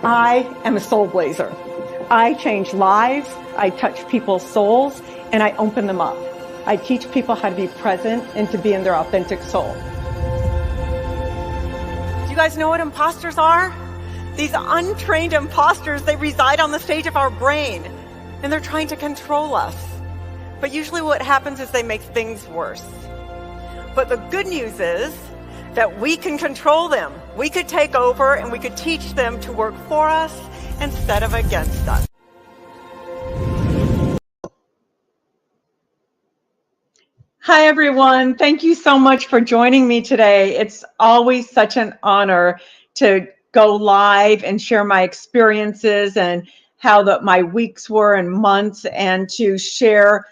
I am a soul blazer. I change lives, I touch people's souls, and I open them up. I teach people how to be present and to be in their authentic soul. Do you guys know what imposters are? These untrained imposters, they reside on the stage of our brain, and they're trying to control us. But usually what happens is they make things worse. But the good news is that we can control them. We could take over and we could teach them to work for us instead of against us. Hi, everyone. Thank you so much for joining me today. It's always such an honor to go live and share my experiences and how my weeks were and months, and to share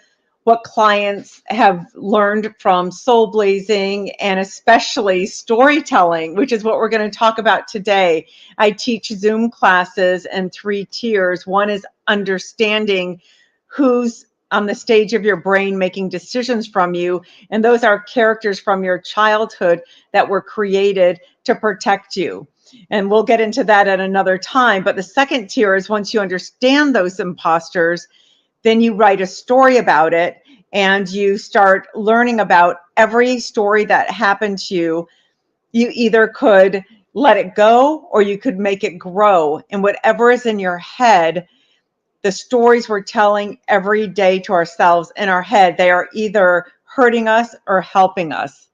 what clients have learned from SoulBlazing, and especially storytelling, which is what we're going to talk about today. I teach Zoom classes in 3 tiers. One is understanding who's on the stage of your brain making decisions from you, and those are characters from your childhood that were created to protect you. And we'll get into that at another time. But the second tier is, once you understand those imposters, then you write a story about it, and you start learning about every story that happened to you. You either could let it go or you could make it grow. And whatever is in your head, the stories we're telling every day to ourselves in our head, they are either hurting us or helping us.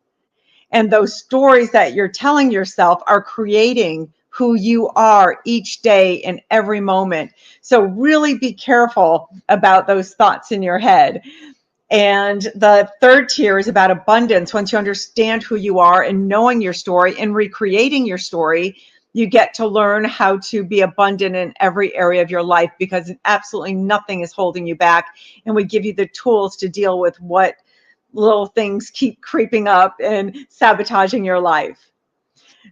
And those stories that you're telling yourself are creating who you are each day in every moment. So really be careful about those thoughts in your head. And the third tier is about abundance. Once you understand who you are and knowing your story and recreating your story, you get to learn how to be abundant in every area of your life, because absolutely nothing is holding you back. And we give you the tools to deal with what little things keep creeping up and sabotaging your life.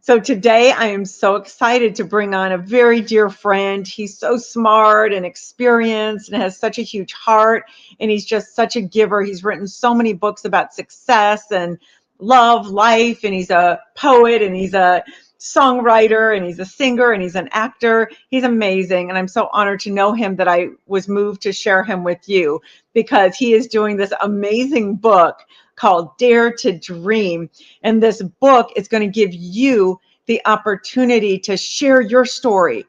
So today I am so excited to bring on a very dear friend. He's so smart and experienced and has such a huge heart, and he's just such a giver. He's written so many books about success and love, life, and he's a poet, and he's a songwriter, and he's a singer, and he's an actor. He's amazing, and I'm so honored to know him that I was moved to share him with you, because he is doing this amazing book called Dare to Dream. And this book is going to give you the opportunity to share your story.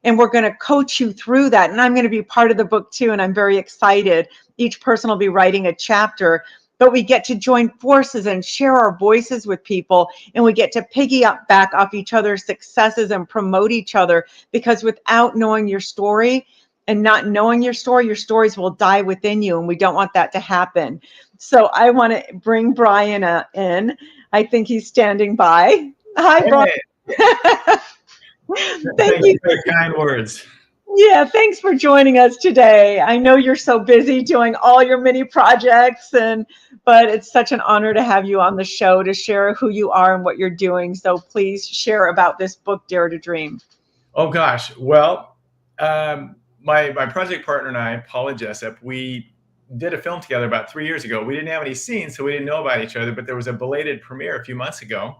And we're going to coach you through that. And I'm going to be part of the book too. And I'm very excited. Each person will be writing a chapter, but we get to join forces and share our voices with people. And we get to piggyback off each other's successes and promote each other, because without knowing your story and not knowing your stories will die within you. And we don't want that to happen. So I want to bring Brian in. I think he's standing by. Hi, hey. Brian. Thank you for your kind words. Yeah, thanks for joining us today. I know you're so busy doing all your mini projects, but it's such an honor to have you on the show to share who you are and what you're doing. So please share about this book, Dare to Dream. Oh gosh, well, my project partner and I, Paula Jessup, we did a film together about 3 years ago. We didn't have any scenes, so we didn't know about each other, but there was a belated premiere a few months ago.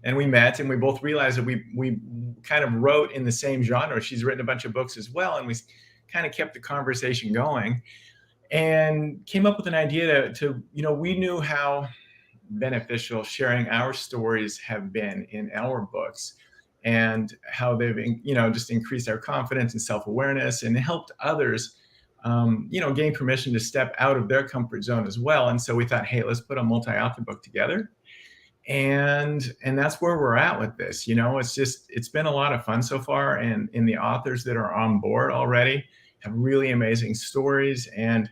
And we met, and we both realized that we kind of wrote in the same genre. She's written a bunch of books as well, and we kind of kept the conversation going and came up with an idea to we knew how beneficial sharing our stories have been in our books, and how they've just increased our confidence and self-awareness, and helped others gain permission to step out of their comfort zone as well. And so we thought, hey, let's put a multi-author book together. And that's where we're at with this. It's been a lot of fun so far. And the authors that are on board already have really amazing stories. And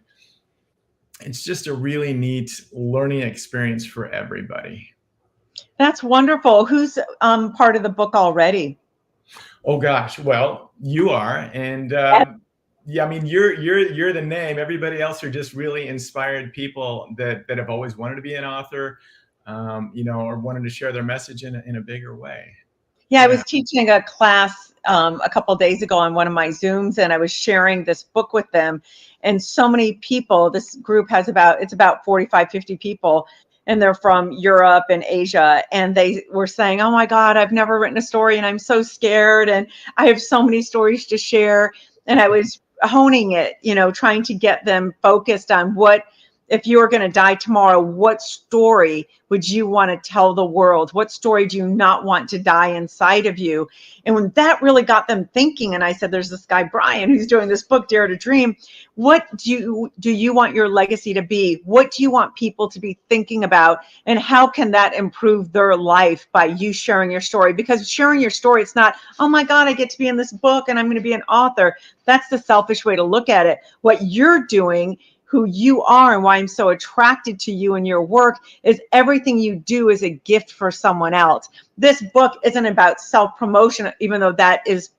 it's just a really neat learning experience for everybody. That's wonderful. Who's part of the book already? Oh gosh, well, you are. And yeah, I mean, you're the name. Everybody else are just really inspired people that have always wanted to be an author, or wanted to share their message in a bigger way. Yeah, I was teaching a class a couple of days ago on one of my Zooms, and I was sharing this book with them. And so many people, this group has about 45, 50 people. and they're from Europe and Asia. And they were saying, oh my God, I've never written a story and I'm so scared. And I have so many stories to share. And I was honing it, trying to get them focused on what, if you were going to die tomorrow, what story would you want to tell the world? What story do you not want to die inside of you? And when that really got them thinking, and I said, there's this guy, Brian, who's doing this book, Dare to Dream. What do you want your legacy to be? What do you want people to be thinking about? And how can that improve their life by you sharing your story? Because sharing your story, it's not, oh my God, I get to be in this book and I'm going to be an author. That's the selfish way to look at it. What you're doing, who you are, and why I'm so attracted to you and your work, is everything you do is a gift for someone else. This book isn't about self-promotion, even though that is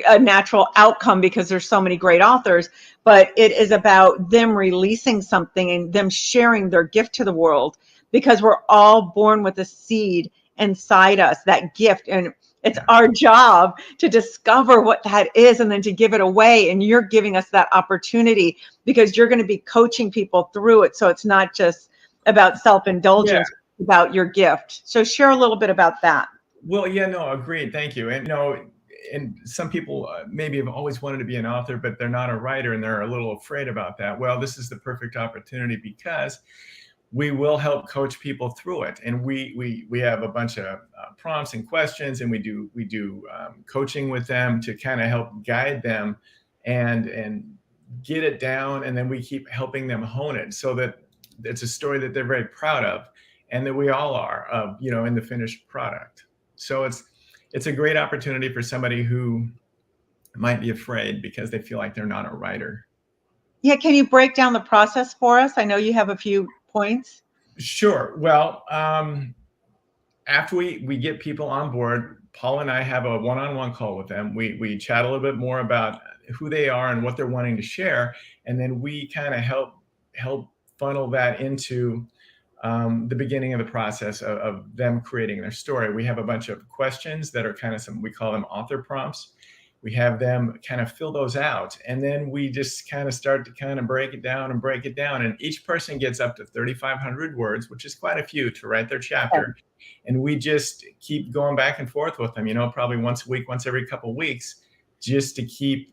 a natural outcome because there's so many great authors, but it is about them releasing something and them sharing their gift to the world, because we're all born with a seed inside us, that gift. And it's our job to discover what that is and then to give it away. And you're giving us that opportunity because you're going to be coaching people through it. So it's not just about self-indulgence, it's about your gift. So share a little bit about that. Well, yeah, no, agreed. Thank you. And, and some people maybe have always wanted to be an author, but they're not a writer and they're a little afraid about that. Well, this is the perfect opportunity because we will help coach people through it. And we have a bunch of prompts and questions, and we do coaching with them to kind of help guide them and get it down. And then we keep helping them hone it so that it's a story that they're very proud of and that we all are, in the finished product. So it's a great opportunity for somebody who might be afraid because they feel like they're not a writer. Yeah, can you break down the process for us? I know you have a few points. Sure. Well, after we get people on board, Paul and I have a one-on-one call with them. We chat a little bit more about who they are and what they're wanting to share, and then we kind of help funnel that into the beginning of the process of them creating their story. We have a bunch of questions that are kind of we call them author prompts. We have them kind of fill those out. And then we just kind of start to kind of break it down. And each person gets up to 3,500 words, which is quite a few to write their chapter. And we just keep going back and forth with them, probably once a week, once every couple of weeks, just to keep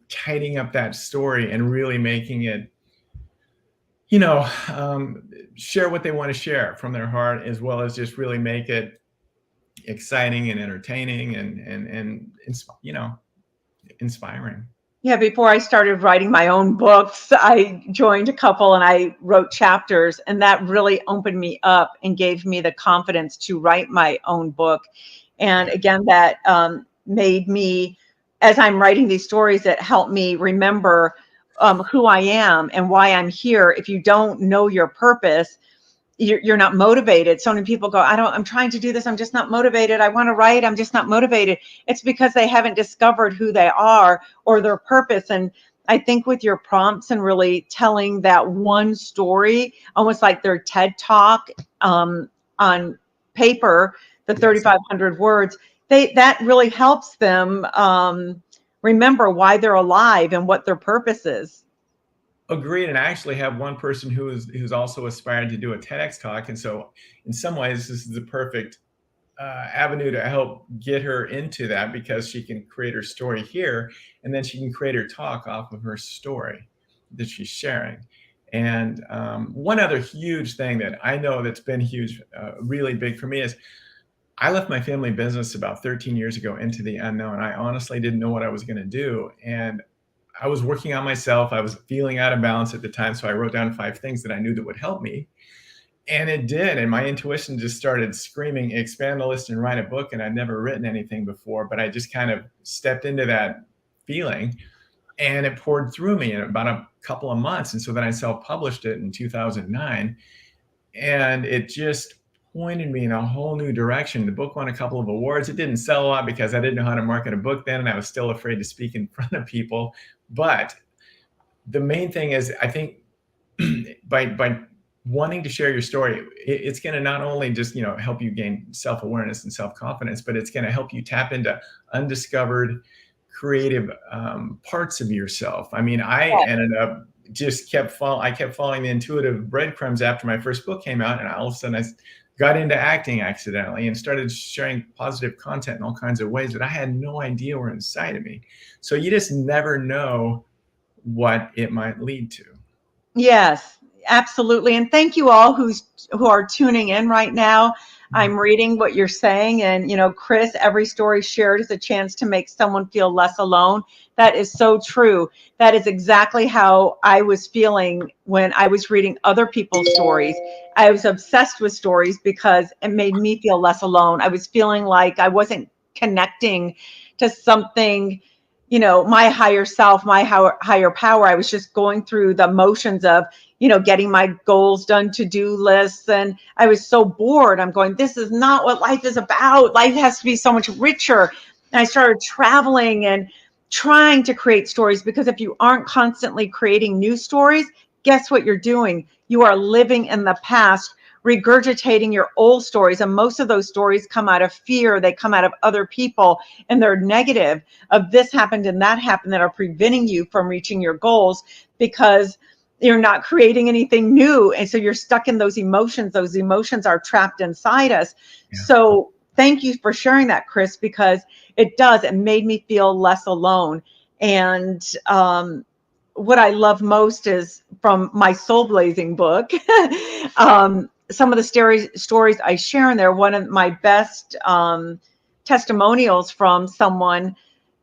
tidying up that story and really making it, share what they want to share from their heart, as well as just really make it exciting and entertaining and inspiring. Yeah, before I started writing my own books, I joined a couple and I wrote chapters, and that really opened me up and gave me the confidence to write my own book. And again, that made me, as I'm writing these stories, it helped me remember who I am and why I'm here. If you don't know your purpose, you're not motivated. So many people go, I'm trying to do this, I'm just not motivated. I want to write, I'm just not motivated. It's because they haven't discovered who they are or their purpose. And I think with your prompts and really telling that one story, almost like their TED Talk on paper, the 3,500 words, that really helps them remember why they're alive and what their purpose is. Agreed. And I actually have one person who's also aspired to do a TEDx talk. And so in some ways, this is the perfect avenue to help get her into that, because she can create her story here, and then she can create her talk off of her story that she's sharing. And one other huge thing that I know that's been huge, really big for me, is I left my family business about 13 years ago into the unknown. I honestly didn't know what I was going to do. And I was working on myself. I was feeling out of balance at the time. So I wrote down 5 things that I knew that would help me. And it did. And my intuition just started screaming, expand the list and write a book. And I'd never written anything before, but I just kind of stepped into that feeling, and it poured through me in about a couple of months. And so then I self-published it in 2009, and it just pointed me in a whole new direction. The book won a couple of awards. It didn't sell a lot because I didn't know how to market a book then, and I was still afraid to speak in front of people. But the main thing is, I think by wanting to share your story, it's going to not only just, help you gain self-awareness and self-confidence, but it's going to help you tap into undiscovered creative parts of yourself. I mean, I ended up I kept following the intuitive breadcrumbs after my first book came out, and all of a sudden I got into acting accidentally and started sharing positive content in all kinds of ways that I had no idea were inside of me. So you just never know what it might lead to. Yes, absolutely. And thank you all who are tuning in right now. I'm reading what you're saying. And, Chris, every story shared is a chance to make someone feel less alone. That is so true. That is exactly how I was feeling when I was reading other people's stories. I was obsessed with stories because it made me feel less alone. I was feeling like I wasn't connecting to something, my higher self, my higher power. I was just going through the motions of, getting my goals done, to-do lists. And I was so bored. I'm going, this is not what life is about. Life has to be so much richer. And I started traveling and trying to create stories, because if you aren't constantly creating new stories, guess what you're doing? You are living in the past, regurgitating your old stories. And most of those stories come out of fear. They come out of other people, and they're negative, of this happened and that happened, that are preventing you from reaching your goals, because you're not creating anything new. And so you're stuck in those emotions. Those emotions are trapped inside us. Yeah. So thank you for sharing that, Chris, because it made me feel less alone. And what I love most is from my SoulBlazing book. Some of the stories I share in there, one of my best testimonials from someone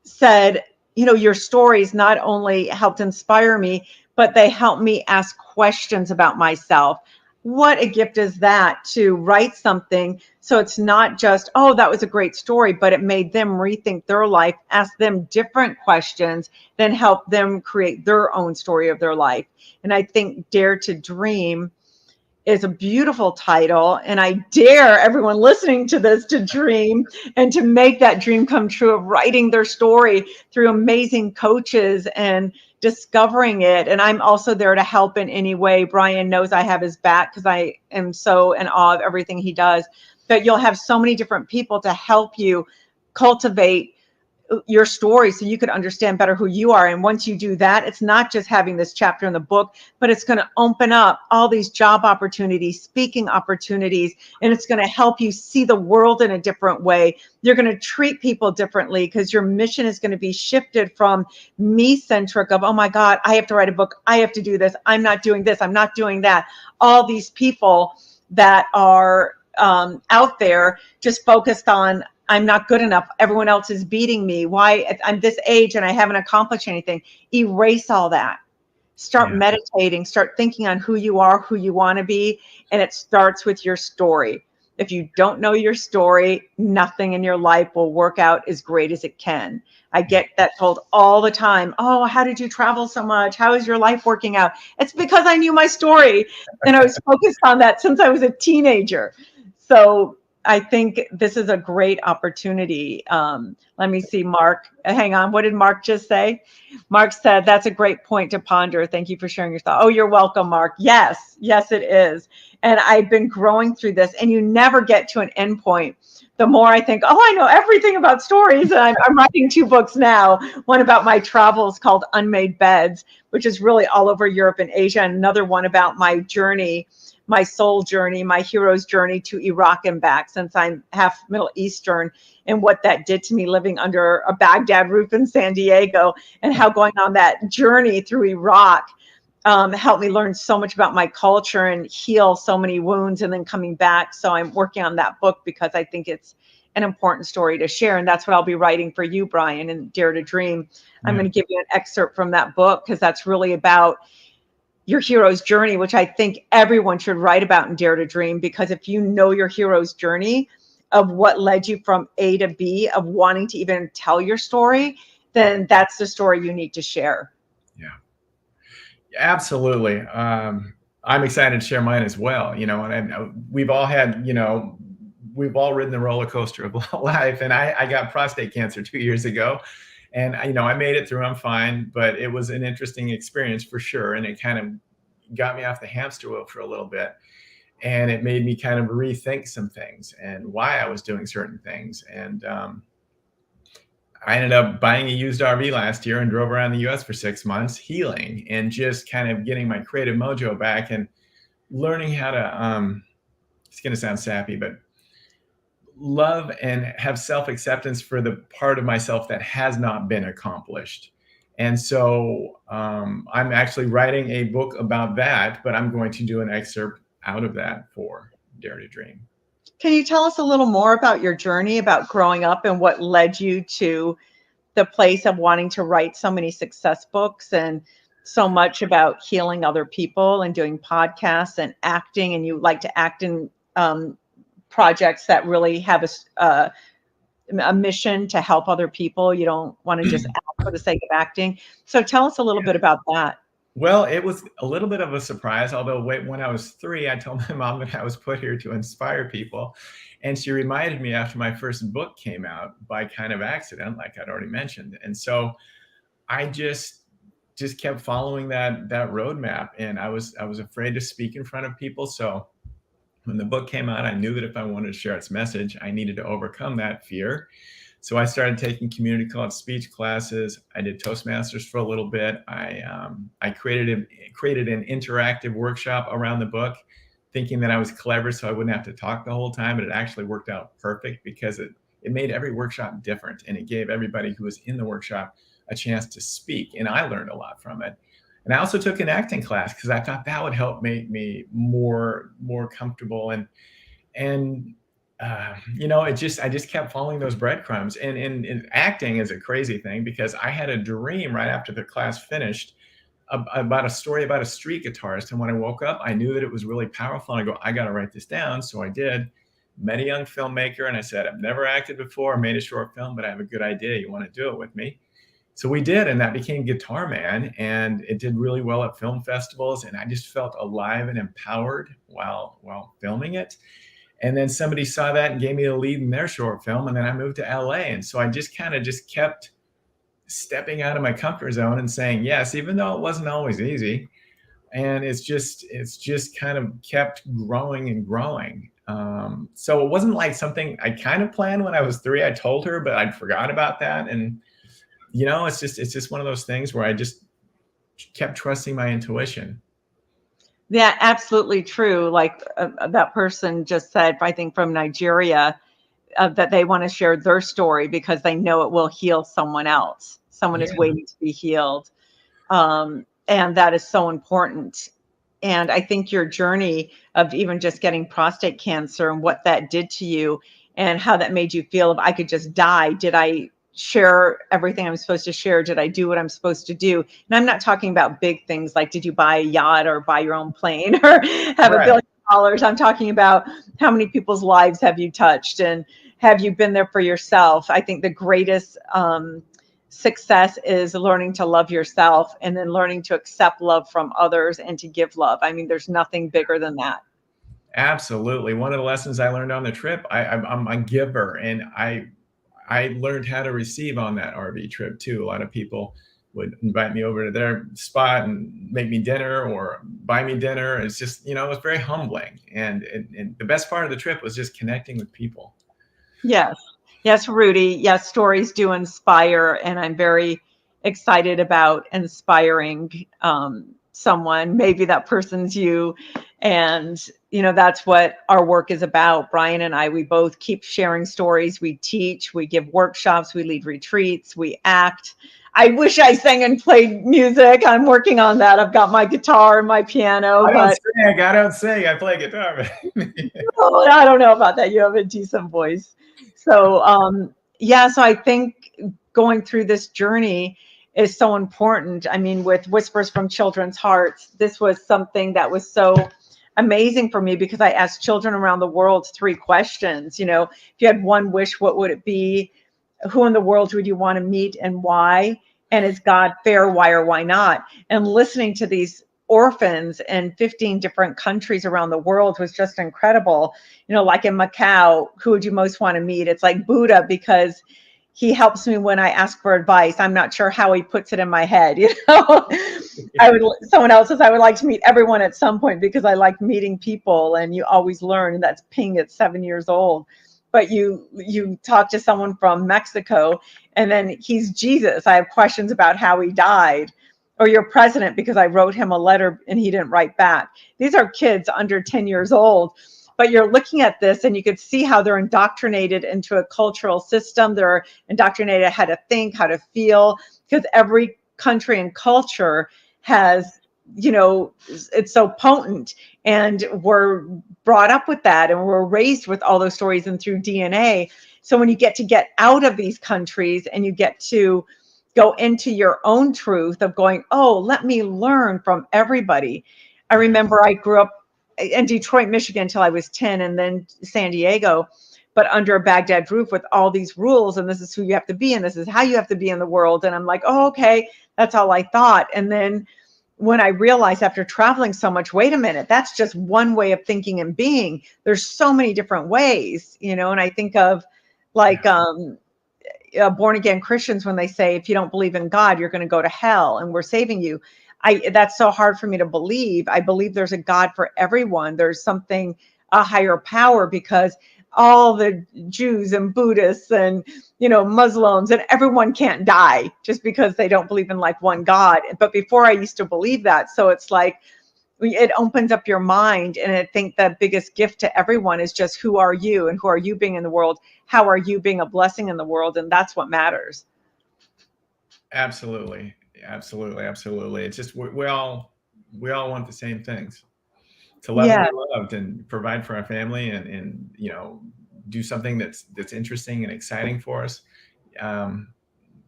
said, your stories not only helped inspire me, but they helped me ask questions about myself. What a gift is that, to write something so it's not just, oh, that was a great story, but it made them rethink their life, ask them different questions, then help them create their own story of their life. And I think Dare to Dream is a beautiful title. And I dare everyone listening to this to dream and to make that dream come true, of writing their story through amazing coaches and discovering it. And I'm also there to help in any way. Brian knows I have his back, because I am so in awe of everything he does. But you'll have so many different people to help you cultivate your story so you could understand better who you are. And once you do that, it's not just having this chapter in the book, but it's going to open up all these job opportunities, speaking opportunities, and it's going to help you see the world in a different way. You're going to treat people differently, because your mission is going to be shifted from me-centric of, oh my God, I have to write a book, I have to do this, I'm not doing this, I'm not doing that. All these people that are out there just focused on, I'm not good enough, everyone else is beating me, why I'm this age and I haven't accomplished anything. Erase all that. Start meditating, start thinking on who you are, who you want to be. And it starts with your story. If you don't know your story, nothing in your life will work out as great as it can. I get that told all the time. Oh, how did you travel so much? How is your life working out? It's because I knew my story, and I was focused on that since I was a teenager. So I think this is a great opportunity. Let me see, Mark. Hang on. What did Mark just say? Mark said, that's a great point to ponder. Thank you for sharing your thought. Oh, you're welcome, Mark. Yes, it is. And I've been growing through this, and you never get to an end point. The more I think, oh, I know everything about stories. And I'm writing 2 books now, one about my travels called Unmade Beds, which is really all over Europe and Asia, and another one about my journey, my soul journey, my hero's journey to Iraq and back, since I'm half Middle Eastern, and what that did to me living under a Baghdad roof in San Diego, and how going on that journey through Iraq helped me learn so much about my culture and heal so many wounds, and then coming back. So I'm working on that book because I think it's an important story to share. And that's what I'll be writing for you, Brian, and Dare to Dream. I'm going to give you an excerpt from that book, because that's really about your hero's journey, which I think everyone should write about in Dare to Dream, because if you know your hero's journey of what led you from A to B, of wanting to even tell your story, then that's the story you need to share. Yeah, absolutely. I'm excited to share mine as well. And we've all had, we've all ridden the roller coaster of life. And I got prostate cancer 2 years ago. And, I made it through, I'm fine, but it was an interesting experience for sure. And it kind of got me off the hamster wheel for a little bit. And it made me kind of rethink some things and why I was doing certain things. And I ended up buying a used RV last year and drove around the US for 6 months, healing and just kind of getting my creative mojo back and learning how to, it's going to sound sappy, but love and have self-acceptance for the part of myself that has not been accomplished. And so I'm actually writing a book about that, but I'm going to do an excerpt out of that for Dare to Dream. Can you tell us a little more about your journey, about growing up and what led you to the place of wanting to write so many success books and so much about healing other people and doing podcasts and acting, and you like to act in projects that really have a mission to help other people. You don't want to just act for the sake of acting. So tell us a little bit about that. Well, it was a little bit of a surprise, although when I was 3, I told my mom that I was put here to inspire people. And she reminded me after my first book came out by kind of accident, like I'd already mentioned. And so I just kept following that roadmap. And I was afraid to speak in front of people. So when the book came out, I knew that if I wanted to share its message, I needed to overcome that fear. So I started taking community college speech classes. I did Toastmasters for a little bit. I created an interactive workshop around the book, thinking that I was clever so I wouldn't have to talk the whole time. But it actually worked out perfect because it made every workshop different, and it gave everybody who was in the workshop a chance to speak. And I learned a lot from it. And I also took an acting class because I thought that would help make me more comfortable. And I just kept following those breadcrumbs. And acting is a crazy thing because I had a dream right after the class finished about a story about a street guitarist. And when I woke up, I knew that it was really powerful. And I go, I got to write this down. So I did. Met a young filmmaker and I said, I've never acted before, made a short film, but I have a good idea. You want to do it with me? So we did, and that became Guitar Man, and it did really well at film festivals. And I just felt alive and empowered while filming it. And then somebody saw that and gave me a lead in their short film. And then I moved to LA. And so I just kept stepping out of my comfort zone and saying yes, even though it wasn't always easy. And it's just kind of kept growing and growing. So it wasn't like something I kind of planned when I was 3. I told her, but I'd forgot about that. And, it's just one of those things where I just kept trusting my intuition. Yeah, absolutely true. Like that person just said, I think from Nigeria, that they want to share their story because they know it will heal someone else. Someone is waiting to be healed. And that is so important. And I think your journey of even just getting prostate cancer and what that did to you and how that made you feel, if I could just die, did I share everything I'm supposed to share? Did I do what I'm supposed to do? And I'm not talking about big things like, did you buy a yacht or buy your own plane or have $1 billion? I'm talking about how many people's lives have you touched and have you been there for yourself? I think the greatest success is learning to love yourself and then learning to accept love from others and to give love. I mean, there's nothing bigger than that. Absolutely. One of the lessons I learned on the trip, I'm a giver, and I learned how to receive on that RV trip too. A lot of people would invite me over to their spot and make me dinner or buy me dinner. It's just, it was very humbling. And the best part of the trip was just connecting with people. Yes. Yes, Rudy. Yes, stories do inspire. And I'm very excited about inspiring someone. Maybe that person's you. And, that's what our work is about. Brian and I, we both keep sharing stories. We teach, we give workshops, we lead retreats, we act. I wish I sang and played music. I'm working on that. I've got my guitar and my piano. I don't sing. I play guitar. Oh, I don't know about that. You have a decent voice. So, so I think going through this journey is so important. I mean, with Whispers from Children's Hearts, this was something that was so amazing for me because I asked children around the world 3 questions. If you had one wish, what would it be? Who in the world would you want to meet and why? And is God fair? Why or why not? And listening to these orphans in 15 different countries around the world was just incredible. Like in Macau, who would you most want to meet? It's like Buddha because he helps me when I ask for advice. I'm not sure how he puts it in my head. Someone else says I would like to meet everyone at some point because I like meeting people and you always learn. And that's Ping at 7 years old. but you talk to someone from Mexico and then he's Jesus. I have questions about how he died. Or your president, because I wrote him a letter and he didn't write back. These are kids under 10 years old, but you're looking at this and you could see how they're indoctrinated into a cultural system. They're indoctrinated how to think, how to feel, because every country and culture has, it's so potent, and we're brought up with that and we're raised with all those stories and through DNA. So when you get out of these countries and you get to go into your own truth of going, oh, let me learn from everybody. I remember I grew up in Detroit, Michigan till I was 10, and then San Diego, but under a Baghdad roof with all these rules, and this is who you have to be and this is how you have to be in the world. And I'm like, oh, okay, that's all I thought. And then when I realized after traveling so much, wait a minute, that's just one way of thinking and being. There's so many different ways, and I think of like born again Christians when they say, if you don't believe in God, you're going to go to hell and we're saving you. That's so hard for me to believe. I believe there's a God for everyone. There's something, a higher power, because all the Jews and Buddhists and, Muslims and everyone can't die just because they don't believe in like one God. But before I used to believe that. So it's like, it opens up your mind. And I think the biggest gift to everyone is just, who are you and who are you being in the world? How are you being a blessing in the world? And that's what matters. Absolutely. Absolutely. Absolutely. It's just, we all want the same things: to love and be loved and provide for our family and do something that's interesting and exciting for us.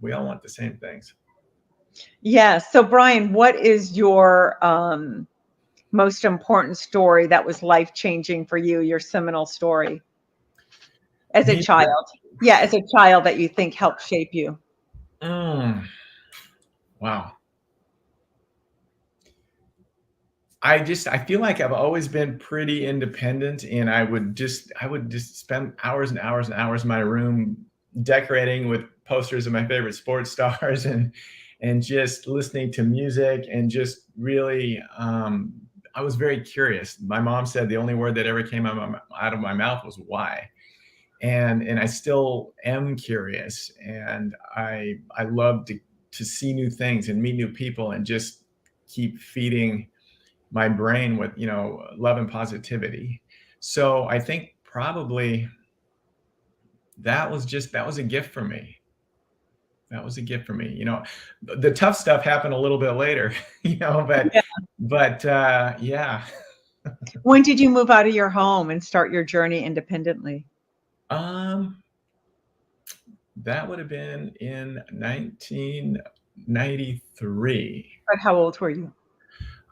We all want the same things. Yeah. So Brian, what is your most important story that was life-changing for you, your seminal story as a child? Yeah, as a child that you think helped shape you. Wow. I feel like I've always been pretty independent, and I would just spend hours and hours and hours in my room decorating with posters of my favorite sports stars and just listening to music and just really, I was very curious. My mom said the only word that ever came out of my mouth was why. And I still am curious, and I love to see new things and meet new people and just keep feeding my brain with, love and positivity. So I think probably that was a gift for me. That was a gift for me. The tough stuff happened a little bit later, but yeah. When did you move out of your home and start your journey independently? That would have been in 1993. But how old were you?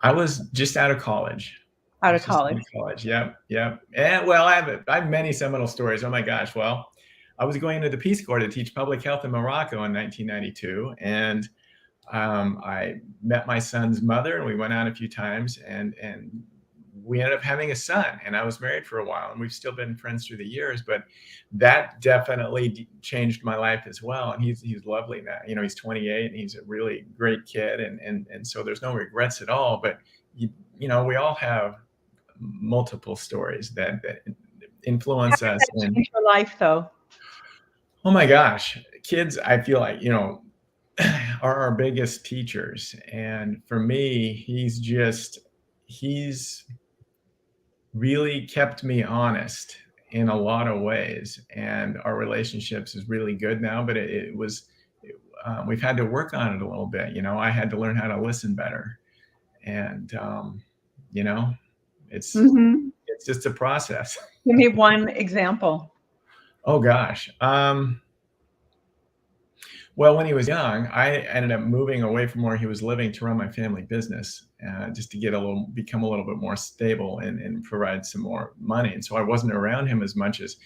I was just out of college. Out of college. Yep. And well, I have many seminal stories. Oh my gosh. Well, I was going into the Peace Corps to teach public health in Morocco in 1992, and I met my son's mother, and we went out a few times, and we ended up having a son. And I was married for a while, and we've still been friends through the years. But that definitely changed my life as well. And he's lovely now. He's 28, and he's a really great kid, and so there's no regrets at all. But we all have multiple stories that influence us. How did that change your life, though? Oh my gosh, kids, I feel like, are our biggest teachers. And for me, he's really kept me honest in a lot of ways. And our relationships is really good now, but we've had to work on it a little bit. I had to learn how to listen better. And, it's just a process. Give me one example. Oh gosh. Well, when he was young, I ended up moving away from where he was living to run my family business, just to become a little bit more stable and provide some more money. And so I wasn't around him as much as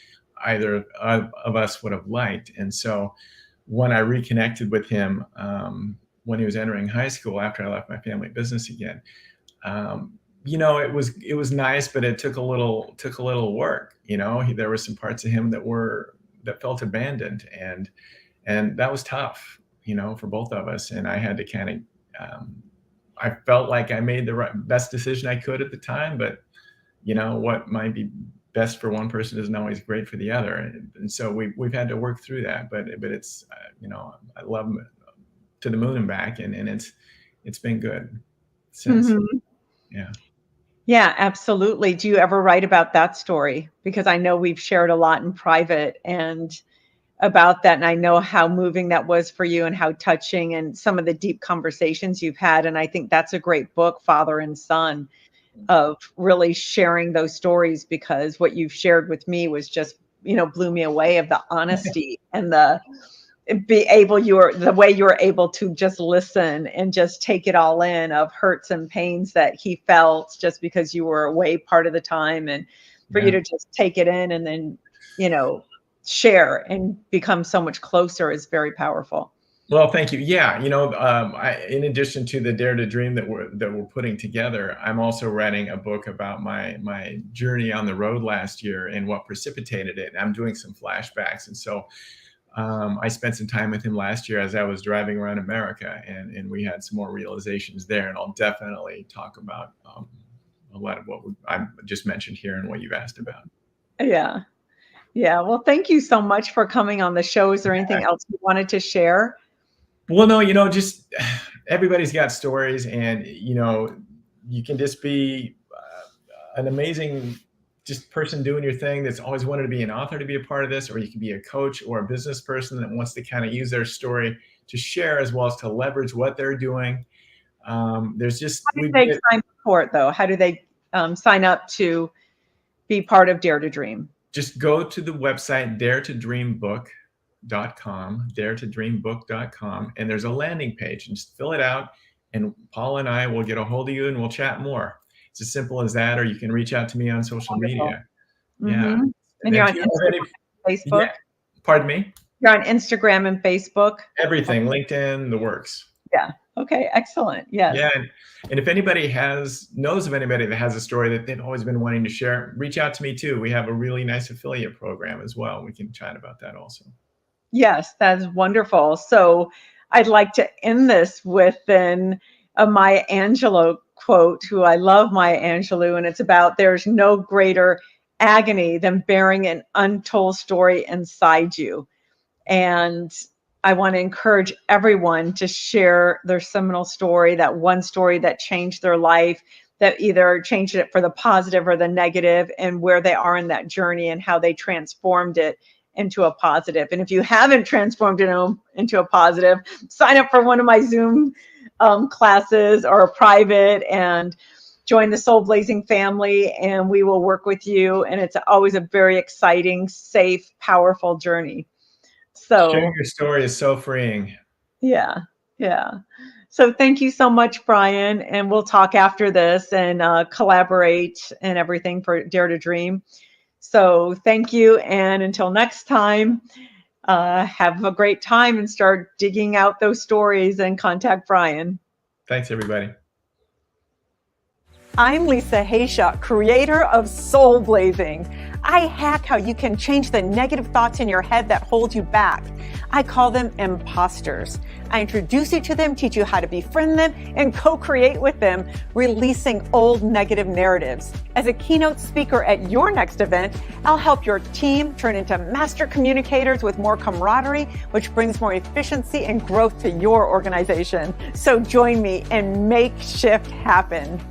either of us would have liked. And so when I reconnected with him, when he was entering high school after I left my family business again, it was nice, but it took a little work. There were some parts of him that felt abandoned, and that was tough, for both of us. And I had to kind of, I felt like I made the best decision I could at the time, but what might be best for one person isn't always great for the other. And so we've had to work through that, but it's, I love To the Moon and Back, and it's been good since. Mhm. Yeah. Yeah, absolutely. Do you ever write about that story? Because I know we've shared a lot in private and about that, and I know how moving that was for you and how touching and some of the deep conversations you've had. And I think that's a great book, Father and Son, of really sharing those stories, because what you've shared with me was just, blew me away, of the honesty and the the way you were able to just listen and just take it all in, of hurts and pains that he felt just because you were away part of the time, and for you Yeah. to just take it in and then, share and become so much closer is very powerful. Well, thank you. Yeah, in addition to the Dare to Dream that we're putting together, I'm also writing a book about my journey on the road last year and what precipitated it. I'm doing some flashbacks, and so I spent some time with him last year as I was driving around America, and we had some more realizations there. And I'll definitely talk about a lot of what I just mentioned here and what you've asked about. Yeah. Yeah. Well, thank you so much for coming on the show. Is there anything else you wanted to share? Well, no, just everybody's got stories, and you can just be an amazing just person doing your thing that's always wanted to be an author to be a part of this, or you can be a coach or a business person that wants to kind of use their story to share as well as to leverage what they're doing. There's just How do they sign up for it, though? How do they sign up to be part of Dare to Dream? Just go to the website daretodreambook.com, and there's a landing page, and just fill it out, and Paul and I will get a hold of you and we'll chat more. It's as simple as that, or you can reach out to me on social media. Yeah. And you're on Instagram and Facebook? Yeah. Pardon me? You're on Instagram and Facebook? Everything, LinkedIn, the works. Yeah. Okay. Excellent. Yes. Yeah. And if anybody knows of anybody that has a story that they've always been wanting to share, reach out to me too. We have a really nice affiliate program as well. We can chat about that also. Yes, that's wonderful. So I'd like to end this with then a Maya Angelou quote, who I love, Maya Angelou, and it's about, there's no greater agony than bearing an untold story inside you. And I want to encourage everyone to share their seminal story, that one story that changed their life, that either changed it for the positive or the negative, and where they are in that journey and how they transformed it into a positive. And if you haven't transformed it into a positive, sign up for one of my Zoom classes or a private, and join the SoulBlazing family, and we will work with you. And it's always a very exciting, safe, powerful journey. So sharing your story is so freeing. Yeah. Yeah. So thank you so much, Brian. And we'll talk after this and collaborate and everything for Dare to Dream. So thank you. And until next time, have a great time and start digging out those stories and contact Brian. Thanks, everybody. I'm Lisa Haisha, creator of SoulBlazing. I hack how you can change the negative thoughts in your head that hold you back. I call them imposters. I introduce you to them, teach you how to befriend them, and co-create with them, releasing old negative narratives. As a keynote speaker at your next event, I'll help your team turn into master communicators with more camaraderie, which brings more efficiency and growth to your organization. So join me and make shift happen.